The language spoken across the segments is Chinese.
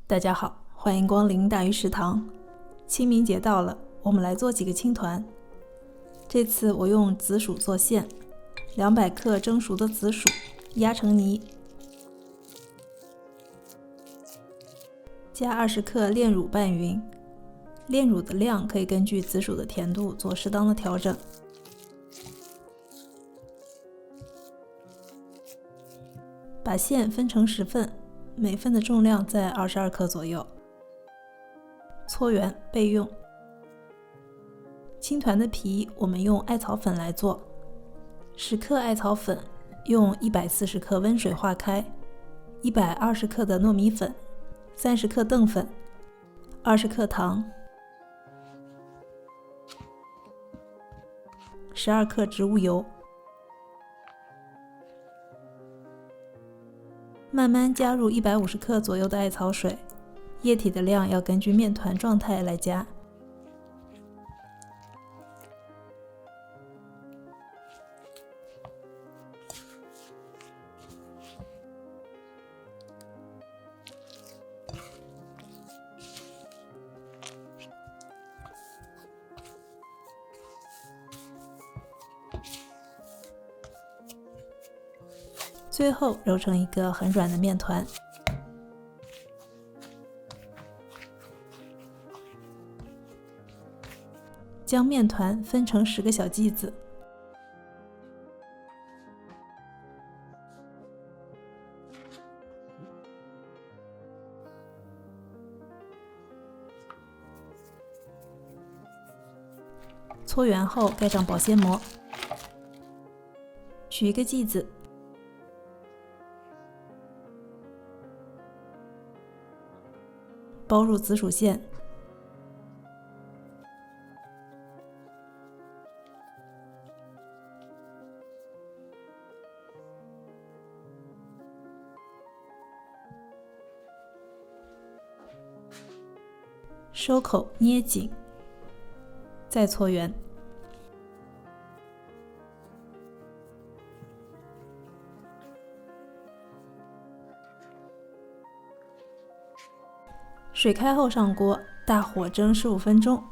大家好，欢迎光临大鱼食堂。清明节到了，我们来做几个青团。这次我用紫薯做馅，200克蒸熟的紫薯压成泥，加20克炼乳拌匀。炼乳的量可以根据紫薯的甜度做适当的调整。把馅分成10份，每份的重量在22克左右。搓圆备用。青团的皮我们用艾草粉来做，10克艾草粉用140克温水化开，120克的糯米粉，30克淀粉，20克糖，12克植物油。慢慢加入150克左右的艾草水，液体的量要根据面团状态来加。最后揉成一个很软的面团。将面团分成10个小剂子。搓圆后盖上保鲜膜。取一个剂子，包入紫薯馅，收口捏紧，再搓圆。水开后上锅，大火蒸15分钟。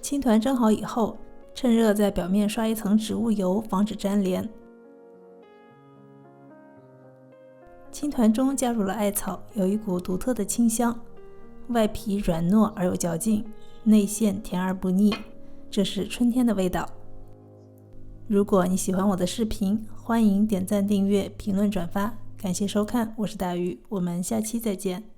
青团蒸好以后，趁热在表面刷一层植物油，防止粘连。青团中加入了艾草，有一股独特的清香，外皮软糯而有嚼劲，内馅甜而不腻，这是春天的味道。如果你喜欢我的视频，欢迎点赞、订阅、评论、转发，感谢收看，我是大鱼，我们下期再见。